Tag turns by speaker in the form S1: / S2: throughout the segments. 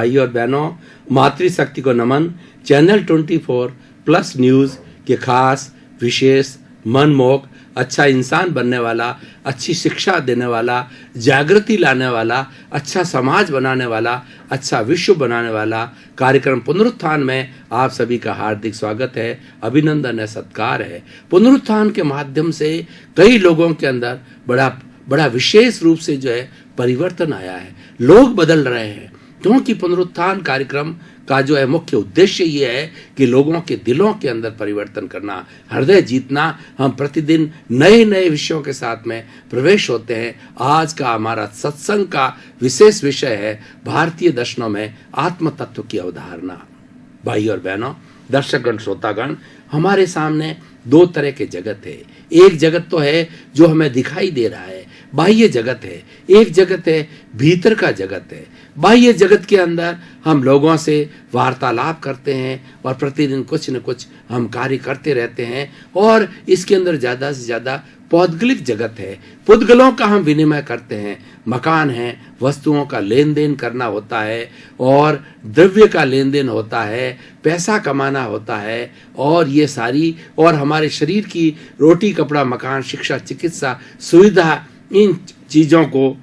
S1: भाई और बहनों, मातृशक्ति को नमन। चैनल 24 प्लस न्यूज के खास विशेष मनमोहक अच्छा इंसान बनने वाला, अच्छी शिक्षा देने वाला, जागृति लाने वाला, अच्छा समाज बनाने वाला, अच्छा विश्व बनाने वाला कार्यक्रम पुनरुत्थान में आप सभी का हार्दिक स्वागत है, अभिनंदन है, सत्कार है। पुनरुत्थान के माध्यम से कई लोगों के अंदर बड़ा विशेष रूप से जो है परिवर्तन आया है। लोग बदल रहे हैं क्योंकि पुनरुत्थान कार्यक्रम का जो है मुख्य उद्देश्य ये है कि लोगों के दिलों के अंदर परिवर्तन करना, हृदय जीतना। हम प्रतिदिन नए नए विषयों के साथ में प्रवेश होते हैं। आज का हमारा सत्संग का विशेष विषय है भारतीय दर्शनों में आत्म तत्व की अवधारणा। भाई और बहनों, दर्शकगण, श्रोतागण, हमारे सामने दो तरह के जगत है। एक जगत तो है जो हमें दिखाई दे रहा है, बाह्य जगत है। एक जगत है भीतर का जगत है। बाह्य जगत के अंदर हम लोगों से वार्तालाप करते हैं और प्रतिदिन कुछ न कुछ हम कार्य करते रहते हैं, और इसके अंदर ज़्यादा से ज़्यादा पौद्गलिक जगत है। पुद्गलों का हम विनिमय करते हैं, मकान है, वस्तुओं का लेन देन करना होता है और द्रव्य का लेन देन होता है, पैसा कमाना होता है, और ये सारी और हमारे शरीर की रोटी, कपड़ा, मकान, शिक्षा, चिकित्सा, सुविधा, इन चीज़ों को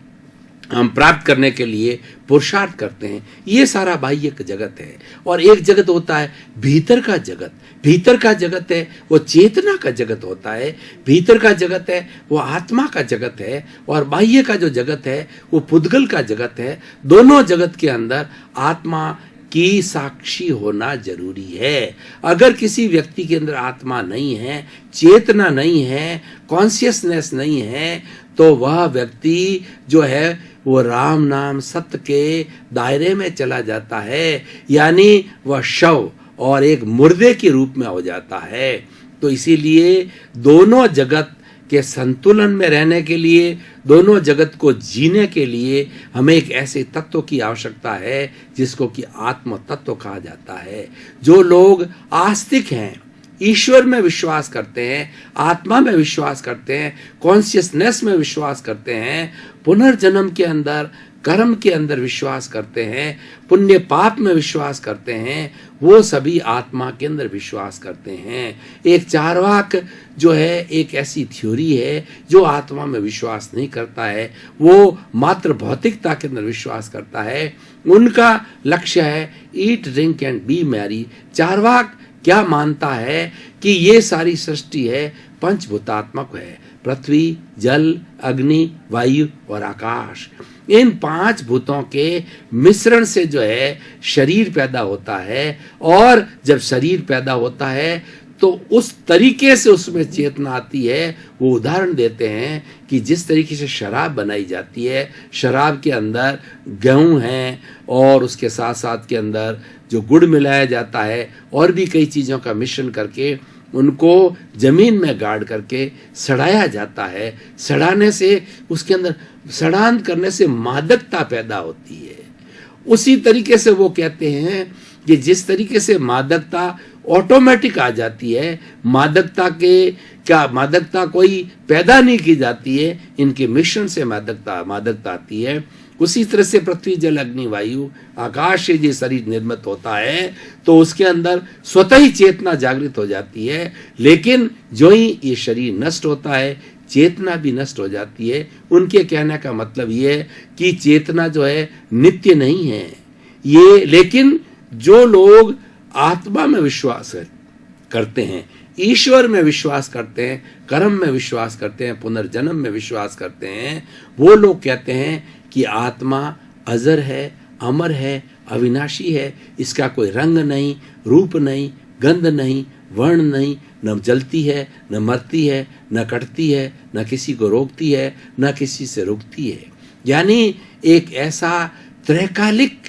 S1: हम प्राप्त करने के लिए पुरुषार्थ करते हैं। ये सारा बाह्य जगत है। और एक जगत होता है भीतर का जगत। भीतर का जगत है वो चेतना का जगत होता है। भीतर का जगत है वो आत्मा का जगत है, और बाह्य का जो जगत है वो पुद्गल का जगत है। दोनों जगत के अंदर आत्मा की साक्षी होना जरूरी है। अगर किसी व्यक्ति के अंदर आत्मा नहीं है, चेतना नहीं है, कॉन्शियसनेस नहीं है, तो वह व्यक्ति जो है वो राम नाम सत्य के दायरे में चला जाता है, यानी वह शव और एक मुर्दे के रूप में हो जाता है। तो इसीलिए दोनों जगत के संतुलन में रहने के लिए, दोनों जगत को जीने के लिए हमें एक ऐसे तत्व की आवश्यकता है जिसको कि आत्म तत्व कहा जाता है। जो लोग आस्तिक हैं, ईश्वर में विश्वास करते हैं, आत्मा में विश्वास करते हैं, कॉन्शियसनेस में विश्वास करते हैं, पुनर्जन्म के अंदर, कर्म के अंदर विश्वास करते हैं, पुण्य पाप में विश्वास करते हैं, वो सभी आत्मा के अंदर विश्वास करते हैं। एक चार्वाक जो है एक ऐसी थ्योरी है जो आत्मा में विश्वास नहीं करता है, वो मात्र भौतिकता के अंदर विश्वास करता है। उनका लक्ष्य है eat, drink and be merry. Charvaka क्या मानता है कि ये सारी सृष्टि है पंचभूतात्मक है, पृथ्वी, जल, अग्नि, वायु और आकाश। इन पांच भूतों के मिश्रण से जो है शरीर पैदा होता है, और जब शरीर पैदा होता है तो उस तरीके से उसमें चेतना आती है। वो उदाहरण देते हैं कि जिस तरीके से शराब बनाई जाती है, शराब के अंदर गेहूं है और उसके साथ साथ के अंदर जो गुड़ मिलाया जाता है और भी कई चीज़ों का मिश्रण करके उनको जमीन में गाड़ करके सड़ाया जाता है। सड़ाने से उसके अंदर सड़ान करने से मादकता पैदा होती है। उसी तरीके से वो कहते हैं कि जिस तरीके से मादकता ऑटोमेटिक आ जाती है, मादकता कोई पैदा नहीं की जाती है, इनके मिश्रण से मादकता आती है। उसी तरह से पृथ्वी, जल, अग्नि, वायु, आकाश से ये शरीर निर्मित होता है तो उसके अंदर स्वतः ही चेतना जागृत हो जाती है। लेकिन जो ही ये शरीर नष्ट होता है, चेतना भी नष्ट हो जाती है। उनके कहने का मतलब ये है कि चेतना जो है नित्य नहीं है ये। लेकिन जो लोग आत्मा में विश्वास करते हैं, ईश्वर में विश्वास करते हैं, कर्म में विश्वास करते हैं, पुनर्जन्म में विश्वास करते हैं, वो लोग कहते हैं कि आत्मा अजर है, अमर है, अविनाशी है। इसका कोई रंग नहीं, रूप नहीं, गंध नहीं, वर्ण नहीं, न जलती है, न मरती है, न कटती है, न किसी को रोकती है, न किसी से रुकती है। यानी एक ऐसा त्रैकालिक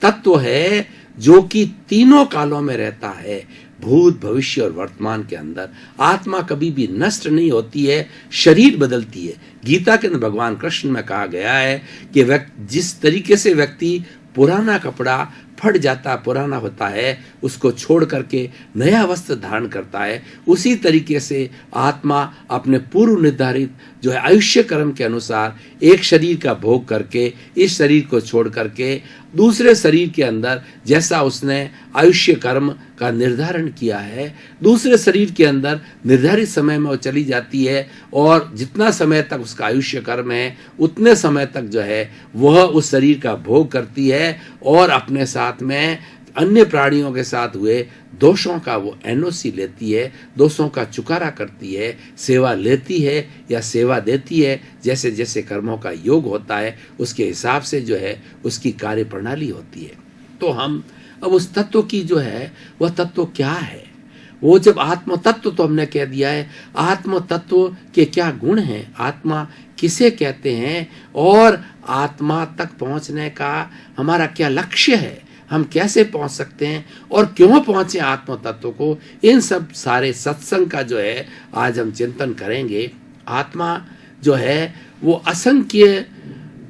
S1: तत्व है जो कि तीनों कालों में रहता है, भूत, भविष्य और वर्तमान के अंदर। आत्मा कभी भी नष्ट नहीं होती है, शरीर बदलती है। गीता के अंदर भगवान कृष्ण में कहा गया है कि जिस तरीके से व्यक्ति पुराना कपड़ा फट जाता, पुराना होता है, उसको छोड़ करके नया वस्त्र धारण करता है, उसी तरीके से आत्मा अपने पूर्व निर्धारित जो है आयुष्य कर्म के अनुसार एक शरीर का भोग करके इस शरीर को छोड़ करके दूसरे शरीर के अंदर जैसा उसने आयुष्य कर्म का निर्धारण किया है, दूसरे शरीर के अंदर निर्धारित समय में वो चली जाती है और जितना समय तक उसका आयुष्य कर्म है उतने समय तक जो है वह उस शरीर का भोग करती है और अपने साथ में अन्य प्राणियों के साथ हुए दोषों का वो एनओसी लेती है, दोषों का चुकारा करती है, सेवा लेती है या सेवा देती है, जैसे जैसे कर्मों का योग होता है उसके हिसाब से जो है उसकी कार्य प्रणाली होती है। तो हम अब उस तत्व की जो है वह तत्व क्या है, वो जब आत्म तत्व तो हमने कह दिया है, आत्म तत्व के क्या गुण हैं, आत्मा किसे कहते हैं और आत्मा तक पहुंचने का हमारा क्या लक्ष्य है, हम कैसे पहुंच सकते हैं और क्यों पहुंचे आत्म तत्व को, इन सब सारे सत्संग का जो है आज हम चिंतन करेंगे। आत्मा जो है वो असंख्य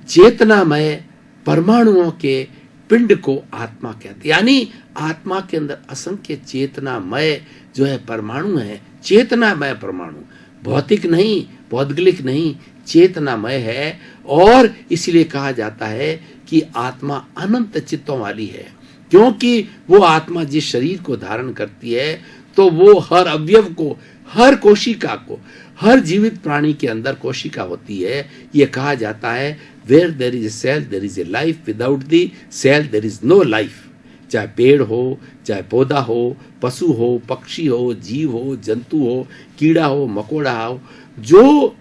S1: चेतनामय परमाणुओं के पिंड को आत्मा कहते हैं, यानी आत्मा के अंदर असंख्य चेतनामय जो है परमाणु है, चेतनामय परमाणु, भौतिक नहीं, भौगोलिक नहीं, चेतनामय है। और इसलिए कहा जाता है कि आत्मा अनंत चित्तों वाली है, क्योंकि वो आत्मा जिस शरीर को धारण करती है तो वो हर अवयव को, हर कोशिका को, हर जीवित प्राणी के अंदर कोशिका होती है। ये कहा जाता है where there is a cell there is a life, without the cell there is no life. चाहे पेड़ हो, चाहे पौधा हो, पशु हो, पक्षी हो, जीव हो, जंतु हो, कीड़ा हो, मकोड़ा हो, जो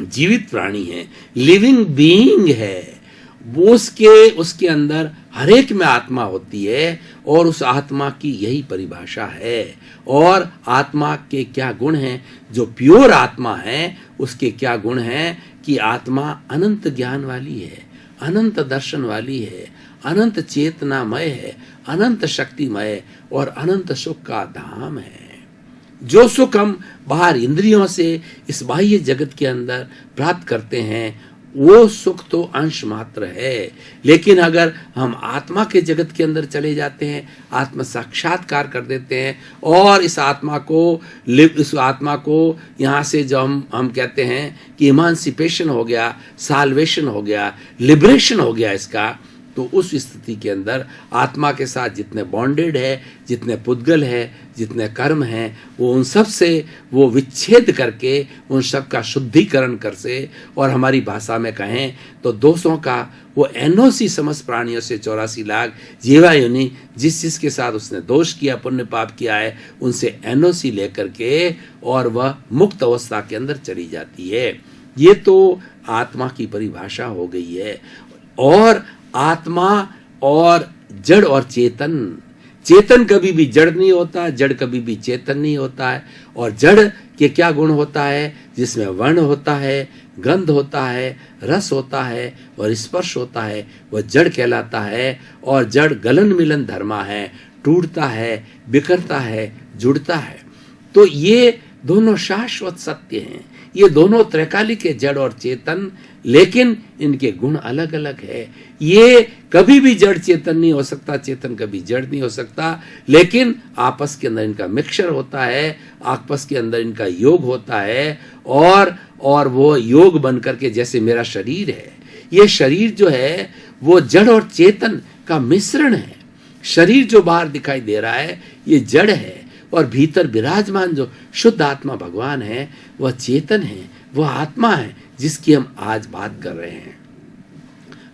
S1: जीवित प्राणी है, लिविंग बीइंग है, वो उसके अंदर हर एक में आत्मा होती है और उस आत्मा की यही परिभाषा है। और आत्मा के क्या गुण हैं, जो प्योर आत्मा है उसके क्या गुण हैं कि आत्मा अनंत ज्ञान वाली है, अनंत दर्शन वाली है, अनंत चेतनामय है, अनंत शक्तिमय और अनंत सुख का धाम है। जो सुख हम बाहर इंद्रियों से इस बाह्य जगत के अंदर प्राप्त करते हैं वो सुख तो अंश मात्र है, लेकिन अगर हम आत्मा के जगत के अंदर चले जाते हैं, आत्म साक्षात्कार कर देते हैं और इस आत्मा को यहाँ से जो हम कहते हैं कि इमांसिपेशन हो गया, साल्वेशन हो गया, लिबरेशन हो गया इसका, तो उस स्थिति के अंदर आत्मा के साथ जितने बॉन्डेड है, जितने पुद्गल है, जितने कर्म हैं, वो उन सब से वो विच्छेद करके उन सब का शुद्धिकरण कर से, और हमारी भाषा में कहें तो दोषों का वो एनओसी समस्त प्राणियों से 84 लाख जीवा योनि जिसके साथ उसने दोष किया, पुण्य पाप किया है, उनसे एनओसी लेकर के और वह मुक्त अवस्था के अंदर चली जाती है। ये तो आत्मा की परिभाषा हो गई है। और आत्मा और जड़ और चेतन, चेतन कभी भी जड़ नहीं होता, जड़ कभी भी चेतन नहीं होता है। और जड़ के क्या गुण होता है, जिसमें वर्ण होता है, गंध होता है, रस होता है और स्पर्श होता है, वह जड़ कहलाता है। और जड़ गलन मिलन धर्मा है, टूटता है, बिखरता है, जुड़ता है। तो ये दोनों शाश्वत सत्य हैं, ये दोनों त्रैकालिक है, जड़ और चेतन, लेकिन इनके गुण अलग अलग है। ये कभी भी जड़ चेतन नहीं हो सकता, चेतन कभी जड़ नहीं हो सकता, लेकिन आपस के अंदर इनका मिक्सचर होता है, आपस के अंदर इनका योग होता है। और वो योग बन करके, जैसे मेरा शरीर है, ये शरीर जो है वो जड़ और चेतन का मिश्रण है। शरीर जो बाहर दिखाई दे रहा है ये जड़ है, और भीतर विराजमान जो शुद्ध आत्मा भगवान है वह चेतन है, वह आत्मा है जिसकी हम आज बात कर रहे हैं।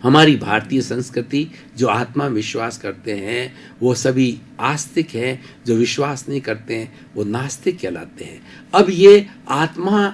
S1: हमारी भारतीय संस्कृति जो आत्मा विश्वास करते हैं वो सभी आस्तिक हैं, जो विश्वास नहीं करते हैं वो नास्तिक कहलाते हैं। अब ये आत्मा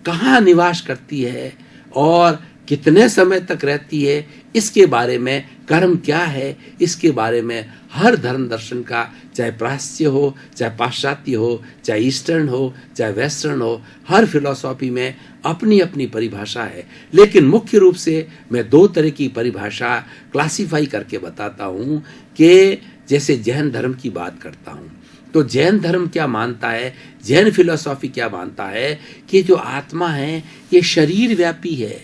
S1: कहाँ निवास करती है और कितने समय तक रहती है, इसके बारे में, कर्म क्या है इसके बारे में हर धर्म दर्शन का, चाहे प्राच्य हो, चाहे पाश्चात्य हो, चाहे ईस्टर्न हो, चाहे वेस्टर्न हो, हर फिलॉसफी में अपनी अपनी परिभाषा है। लेकिन मुख्य रूप से मैं दो तरह की परिभाषा क्लासिफाई करके बताता हूँ कि जैसे जैन धर्म की बात करता हूँ तो जैन धर्म क्या मानता है, जैन फिलॉसफी क्या मानता है कि जो आत्मा है ये शरीर व्यापी है।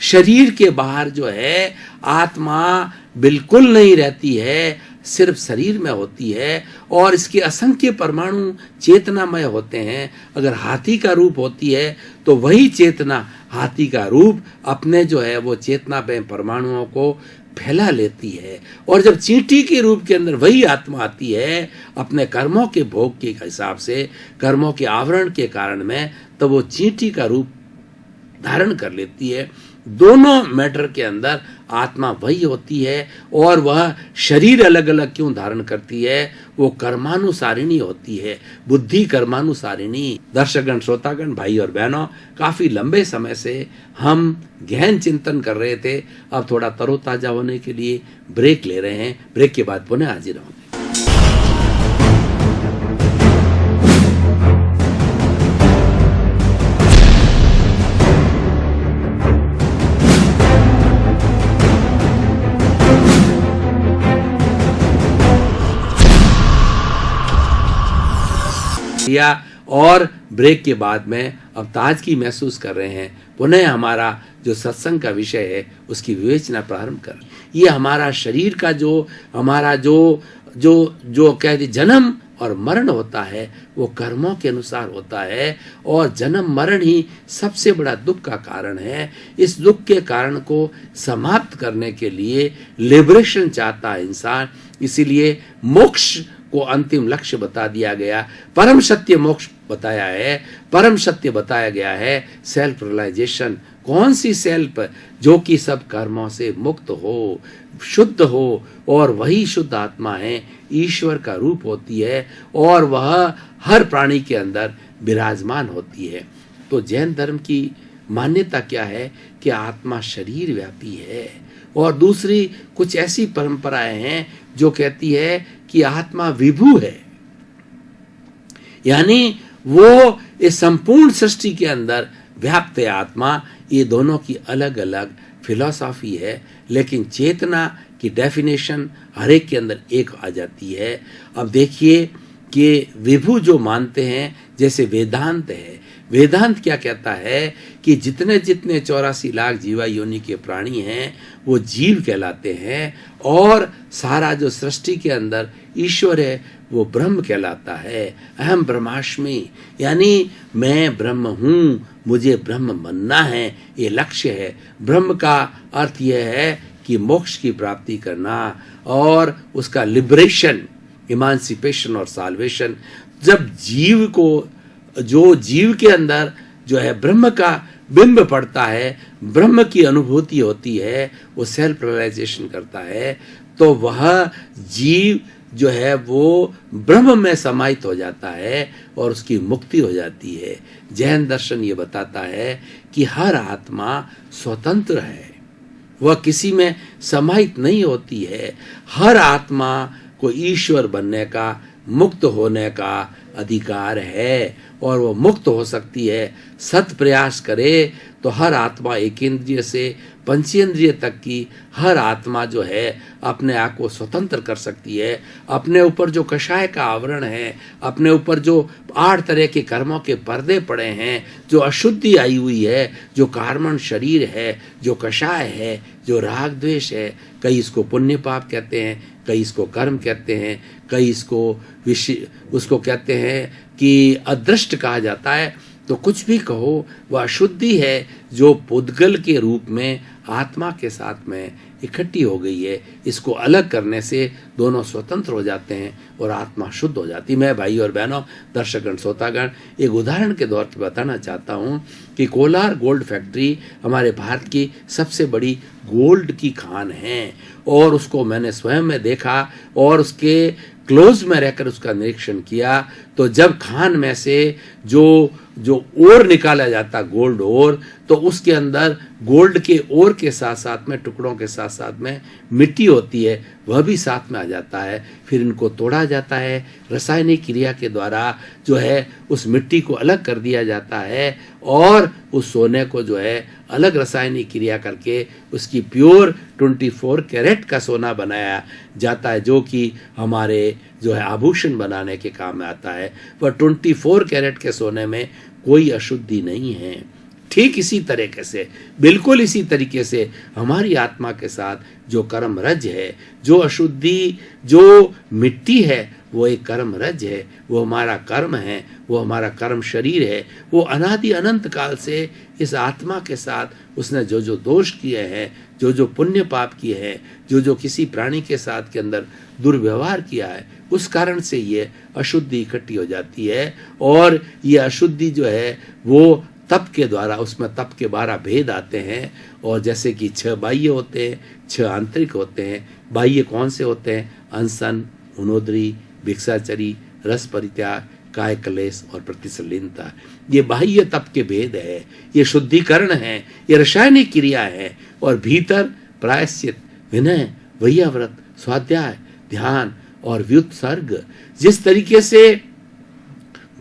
S1: शरीर के बाहर जो है आत्मा बिल्कुल नहीं रहती है, सिर्फ शरीर में होती है और इसके असंख्य परमाणु चेतनामय होते हैं। अगर हाथी का रूप होती है तो वही चेतना हाथी का रूप अपने जो है वो चेतना में परमाणुओं को फैला लेती है। और जब चींटी के रूप के अंदर वही आत्मा आती है अपने कर्मों के भोग के हिसाब से, कर्मों के आवरण के कारण में, तो वो चींटी का रूप धारण कर लेती है। दोनों मैटर के अंदर आत्मा वही होती है और वह शरीर अलग अलग क्यों धारण करती है, वो कर्मानुसारिणी होती है, बुद्धि कर्मानुसारिणी। दर्शकगण, श्रोतागण, भाई और बहनों, काफी लंबे समय से हम गहन चिंतन कर रहे थे। अब थोड़ा तरोताजा होने के लिए ब्रेक ले रहे हैं। ब्रेक के बाद पुनः हाजिर होंगे। और ब्रेक के बाद में अब ताजगी महसूस कर रहे हैं। पुनः हमारा जो सत्संग का विषय है उसकी विवेचना प्रारंभ कर। ये हमारा शरीर का जो हमारा जो कहते जन्म और मरण होता है वो कर्मों के अनुसार होता है और जन्म मरण ही सबसे बड़ा दुख का कारण है। इस दुख के कारण को समाप्त करने के लिए लिबरेशन चाहता है इंसान, इसीलिए मोक्ष को अंतिम लक्ष्य बता दिया गया। परम सत्य मोक्ष बताया है, परम सत्य बताया गया है सेल्फ रियलाइजेशन। कौन सी सेल्फ? जो कि सब कर्मों से मुक्त हो, शुद्ध हो, और वही शुद्ध आत्मा है, ईश्वर का रूप होती है और वह हर प्राणी के अंदर विराजमान होती है। तो जैन धर्म की मान्यता क्या है कि आत्मा शरीर व्यापी है, और दूसरी कुछ ऐसी परंपराएं हैं जो कहती है कि आत्मा विभु है, यानी वो इस संपूर्ण सृष्टि के अंदर व्याप्त है आत्मा। ये दोनों की अलग अलग फिलॉसफी है, लेकिन चेतना की डेफिनेशन हर एक के अंदर एक आ जाती है। अब देखिए कि विभु जो मानते हैं, जैसे वेदांत है, वेदांत क्या कहता है कि जितने जितने 84 लाख जीवा योनि के प्राणी हैं वो जीव कहलाते हैं, और सारा जो सृष्टि के अंदर ईश्वर है वो ब्रह्म कहलाता है। अहम ब्रह्मास्मि, यानी मैं ब्रह्म हूँ, मुझे ब्रह्म बनना है, ये लक्ष्य है। ब्रह्म का अर्थ यह है कि मोक्ष की प्राप्ति करना और उसका लिबरेशन, इमांसिपेशन और साल्वेशन। जब जीव को, जो जीव के अंदर जो है ब्रह्म का बिंब पड़ता है, ब्रह्म की अनुभूति होती है, वो सेल्फ रियलाइजेशन करता है, तो वह जीव जो है वो ब्रह्म में समाहित हो जाता है और उसकी मुक्ति हो जाती है। जैन दर्शन ये बताता है कि हर आत्मा स्वतंत्र है, वह किसी में समाहित नहीं होती है। हर आत्मा को ईश्वर बनने का, मुक्त होने का अधिकार है, और वो मुक्त हो सकती है। सत प्रयास करे तो हर आत्मा एकेंद्रिय से पंचेंद्रिय तक की हर आत्मा जो है अपने आप को स्वतंत्र कर सकती है। अपने ऊपर जो कषाय का आवरण है, अपने ऊपर जो 8 तरह के कर्मों के पर्दे पड़े हैं, जो अशुद्धि आई हुई है, जो कार्बन शरीर है, जो कषाय है, जो राग द्वेष है, कई इसको पुण्य पाप कहते हैं, कई इसको कर्म कहते हैं, कई इसको उसको कहते हैं कि अदृष्ट कहा जाता है। तो कुछ भी कहो, वह अशुद्धि है जो पुद्गल के रूप में आत्मा के साथ में इकट्ठी हो गई है। इसको अलग करने से दोनों स्वतंत्र हो जाते हैं और आत्मा शुद्ध हो जाती है। मैं भाई और बहनों, दर्शकगण, श्रोतागण, एक उदाहरण के तौर पर बताना चाहता हूँ कि कोलार गोल्ड फैक्ट्री हमारे भारत की सबसे बड़ी गोल्ड की खान है, और उसको मैंने स्वयं में देखा और उसके क्लोज में रहकर उसका निरीक्षण किया। तो जब खान में से जो ओर निकाला जाता, गोल्ड ओर, तो उसके अंदर गोल्ड के ओर के साथ साथ में, टुकड़ों के साथ साथ में मिट्टी होती है, वह भी साथ में आ जाता है। फिर इनको तोड़ा जाता है, रासायनिक क्रिया के द्वारा जो है उस मिट्टी को अलग कर दिया जाता है, और उस सोने को जो है अलग रासायनिक क्रिया करके उसकी प्योर 24 कैरेट का सोना बनाया जाता है, जो कि हमारे जो है आभूषण बनाने के काम में आता है। वह 24 कैरेट के सोने में कोई अशुद्धि नहीं है, ठीक इसी तरीके से, बिल्कुल इसी तरीके से हमारी आत्मा के साथ जो कर्म रज है, जो अशुद्धि, जो मिट्टी है, वो एक कर्म रज है, वो हमारा कर्म है, वो हमारा कर्म शरीर है। वो अनादि अनंत काल से इस आत्मा के साथ उसने जो जो दोष किए हैं, जो जो पुण्य पाप किए हैं, जो जो किसी प्राणी के साथ के अंदर दुर्व्यवहार किया है, उस कारण से ये अशुद्धि इकट्ठी हो जाती है। और ये अशुद्धि जो है वो तप के द्वारा, उसमें तप के 12 भेद आते हैं। और जैसे कि 6 बाह्य होते हैं, 6 आंतरिक होते हैं। बाह्य कौन से होते हैं? अनशन, उनोदरी, भिक्षाचरी, रस परित्याग, काय क्लेश और प्रतिसलीनता। ये बाह्य तप के भेद है, ये शुद्धिकरण है, ये रासायनिक क्रिया है। और भीतर प्रायश्चित, विनय, वैयाव्रत, स्वाध्याय, ध्यान और व्युत्सर्ग। जिस तरीके से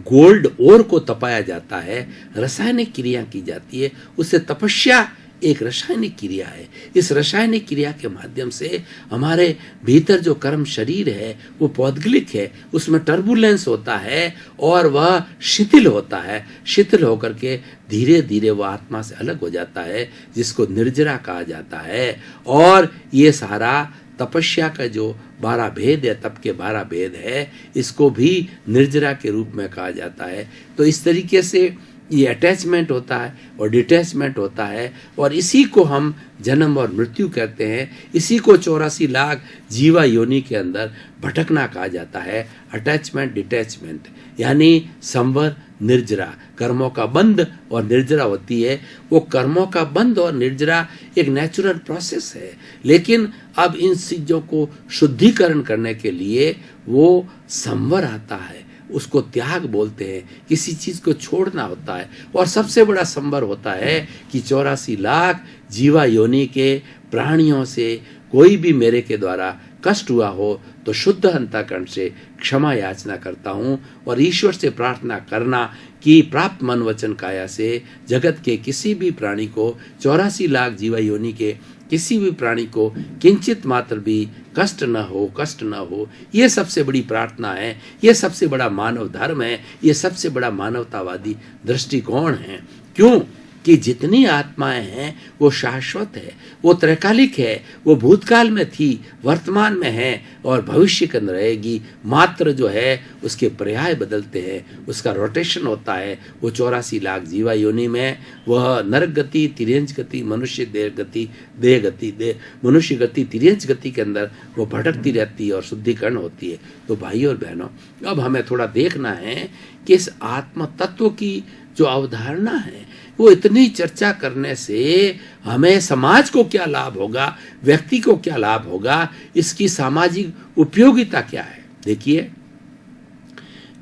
S1: गोल्ड ओर को तपाया जाता है, रासायनिक क्रिया की जाती है, उससे तपस्या एक रासायनिक क्रिया है। इस रासायनिक क्रिया के माध्यम से हमारे भीतर जो कर्म शरीर है वो पौद्गलिक है, उसमें टर्बुलेंस होता है और वह शिथिल होता है। शिथिल होकर के धीरे धीरे वह आत्मा से अलग हो जाता है, जिसको निर्जरा कहा जाता है। और ये सारा तपस्या का जो 12 भेद है, तप के 12 भेद है, इसको भी निर्जरा के रूप में कहा जाता है। तो इस तरीके से ये अटैचमेंट होता है और डिटैचमेंट होता है, और इसी को हम जन्म और मृत्यु कहते हैं। इसी को 84 लाख जीवा योनि के अंदर भटकना कहा जाता है। अटैचमेंट, डिटैचमेंट, यानी संवर, निर्जरा, कर्मों का बंध और निर्जरा होती है। वो कर्मों का बंध और निर्जरा एक नेचुरल प्रोसेस है, लेकिन अब इन चीजों को शुद्धिकरण करने के लिए वो संवर आता है, उसको त्याग बोलते हैं। किसी चीज को छोड़ना होता है। और सबसे बड़ा संवर होता है कि 84 लाख जीवा योनि के प्राणियों से कोई भी मेरे के द्वारा कष्ट हुआ हो तो शुद्ध अंतःकरण से क्षमा याचना करता हूँ, और ईश्वर से प्रार्थना करना कि प्राप्त मन वचन काया से जगत के किसी भी प्राणी को, 84 लाख जीवा योनि के किसी भी प्राणी को किंचित मात्र भी कष्ट न हो, कष्ट न हो। ये सबसे बड़ी प्रार्थना है, ये सबसे बड़ा मानव धर्म है, ये सबसे बड़ा मानवतावादी दृष्टिकोण है। क्यों कि जितनी आत्माएं हैं वो शाश्वत है, वो त्रैकालिक है, वो भूतकाल में थी, वर्तमान में है और भविष्य के अंदर रहेगी। मात्र जो है उसके पर्याय बदलते हैं, उसका रोटेशन होता है। वो 84 लाख जीवा योनि में वह नरक गति, तिर्यंच गति, मनुष्य देह गति, मनुष्य गति, तिर्यंच गति के अंदर वो भटकती रहती है और शुद्धिकरण होती है। तो भाइयों और बहनों, अब हमें थोड़ा देखना है कि इस आत्म तत्व की जो अवधारणा है वो इतनी चर्चा करने से हमें समाज को क्या लाभ होगा, व्यक्ति को क्या लाभ होगा, इसकी सामाजिक उपयोगिता क्या है। देखिए,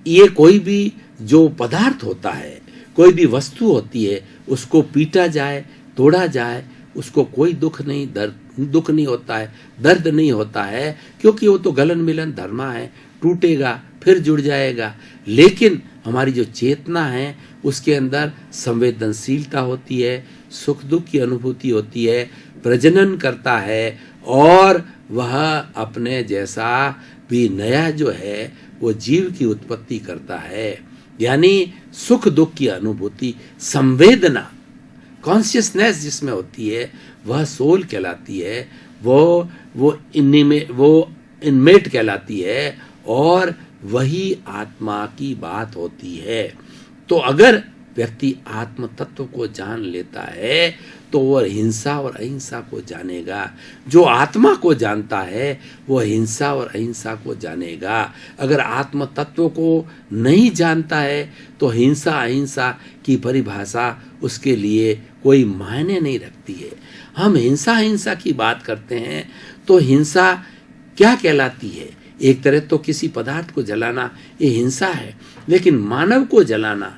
S1: ये कोई भी जो पदार्थ होता है, कोई भी वस्तु होती है, उसको पीटा जाए, तोड़ा जाए, उसको कोई दुख नहीं होता है, दर्द नहीं होता है, क्योंकि वो तो गलन मिलन धर्मा है, टूटेगा फिर जुड़ जाएगा। लेकिन हमारी जो चेतना है उसके अंदर संवेदनशीलता होती है, सुख दुख की अनुभूति होती है, प्रजनन करता है, और वह अपने जैसा भी नया जो है वो जीव की उत्पत्ति करता है। यानी सुख दुख की अनुभूति, संवेदना, कॉन्शियसनेस जिसमें होती है वह सोल कहलाती है, वो इनमेट कहलाती है, और वही आत्मा की बात होती है। तो अगर व्यक्ति आत्म तत्व को जान लेता है तो वह हिंसा और अहिंसा को जानेगा। जो आत्मा को जानता है वह हिंसा और अहिंसा को जानेगा। अगर आत्म तत्व को नहीं जानता है तो हिंसा अहिंसा की परिभाषा उसके लिए कोई मायने नहीं रखती है। हम हिंसा अहिंसा की बात करते हैं तो हिंसा क्या कहलाती है? एक तरह तो किसी पदार्थ को जलाना ये हिंसा है, लेकिन मानव को जलाना,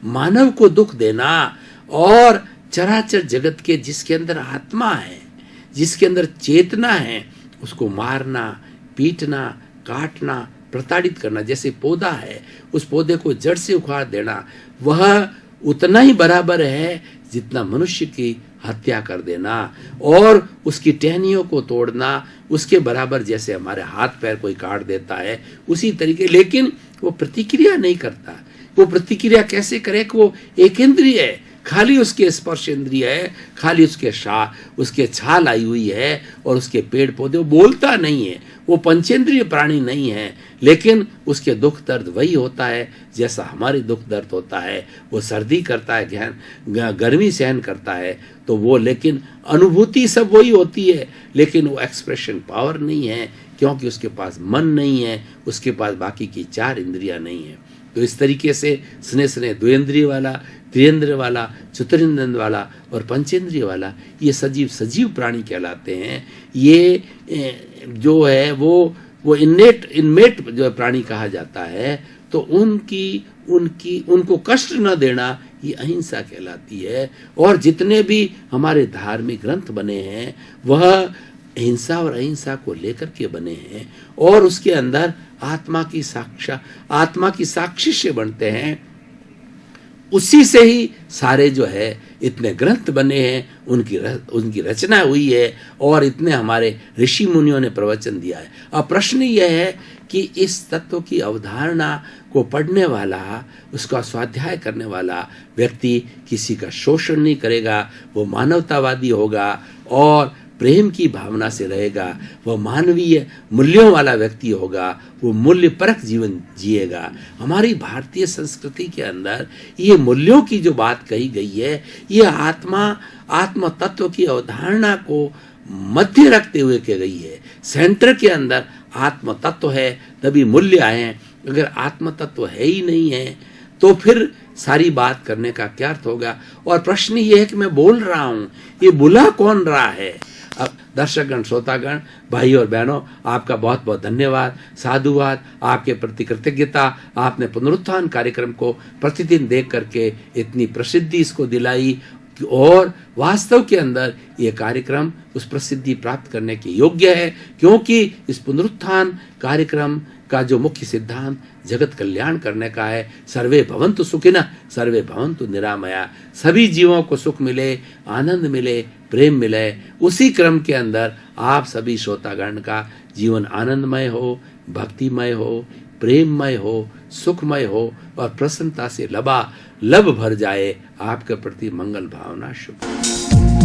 S1: मानव को दुख देना, और चराचर जगत के जिसके अंदर आत्मा है, जिसके अंदर चेतना है, उसको मारना, पीटना, काटना, प्रताड़ित करना। जैसे पौधा है, उस पौधे को जड़ से उखाड़ देना, वह उतना ही बराबर है जितना मनुष्य की हत्या कर देना, और उसकी टहनियों को तोड़ना उसके बराबर जैसे हमारे हाथ पैर कोई काट देता है उसी तरीके। लेकिन वो प्रतिक्रिया नहीं करता। वो प्रतिक्रिया कैसे करे कि वो एक इंद्रिय है, खाली उसके स्पर्श इंद्रिय है, खाली उसके छाल आई हुई है और उसके पेड़ पौधे, वो बोलता नहीं है, वो पंचेंद्रिय प्राणी नहीं है, लेकिन उसके दुख दर्द वही होता है जैसा हमारे दुख दर्द होता है। वो सर्दी करता है, गर्मी सहन करता है, तो वो लेकिन अनुभूति सब वही होती है, लेकिन वो एक्सप्रेशन पावर नहीं है, क्योंकि उसके पास मन नहीं है, उसके पास बाकी की 4 इंद्रियां नहीं है। तो इस तरीके से स्नेह स्नेह द्विंद्रिय वाला, त्रियंद्र वाला, चतुरिंद्र वाला और पंचेंद्रिय वाला, ये सजीव प्राणी कहलाते हैं। ये जो है वो इनमेट जो प्राणी कहा जाता है। तो उनको कष्ट न देना, ये अहिंसा कहलाती है। और जितने भी हमारे धार्मिक ग्रंथ बने हैं वह हिंसा और अहिंसा को लेकर के बने हैं, और उसके अंदर आत्मा की साक्षी से बनते हैं। उसी से ही सारे जो है इतने ग्रंथ बने हैं, उनकी रचना हुई है, और इतने हमारे ऋषि मुनियों ने प्रवचन दिया है। अब प्रश्न यह है कि इस तत्व की अवधारणा को पढ़ने वाला, उसका स्वाध्याय करने वाला व्यक्ति किसी का शोषण नहीं करेगा, वो मानवतावादी होगा और प्रेम की भावना से रहेगा, वह मानवीय मूल्यों वाला व्यक्ति होगा, वो मूल्य परक जीवन जिएगा। हमारी भारतीय संस्कृति के अंदर ये मूल्यों की जो बात कही गई है, ये आत्म तत्व की अवधारणा को मध्य रखते हुए कही गई है। सेंटर के अंदर आत्म तत्व है, तभी मूल्य आए हैं। अगर आत्म तत्व है ही नहीं है तो फिर सारी बात करने का क्या अर्थ होगा। और प्रश्न ये है कि मैं बोल रहा हूं, ये बुला कौन रहा है। अब दर्शकगण, श्रोतागण, भाई और बहनों, आपका बहुत बहुत धन्यवाद, साधुवाद, आपके प्रति कृतज्ञता। आपने पुनरुत्थान कार्यक्रम को प्रतिदिन देख करके इतनी प्रसिद्धि इसको दिलाई, और वास्तव के अंदर ये कार्यक्रम उस प्रसिद्धि प्राप्त करने के योग्य है, क्योंकि इस पुनरुत्थान कार्यक्रम का जो मुख्य सिद्धांत जगत कल्याण करने का है। सर्वे भवन्तु सुखिनः, सर्वे भवन्तु निरामया। सभी जीवों को सुख मिले, आनंद मिले, प्रेम मिले। उसी क्रम के अंदर आप सभी श्रोतागण का जीवन आनंदमय हो, भक्तिमय हो, प्रेममय हो, सुखमय हो, और प्रसन्नता से लबालब भर जाए। आपके प्रति मंगल भावना शुभ।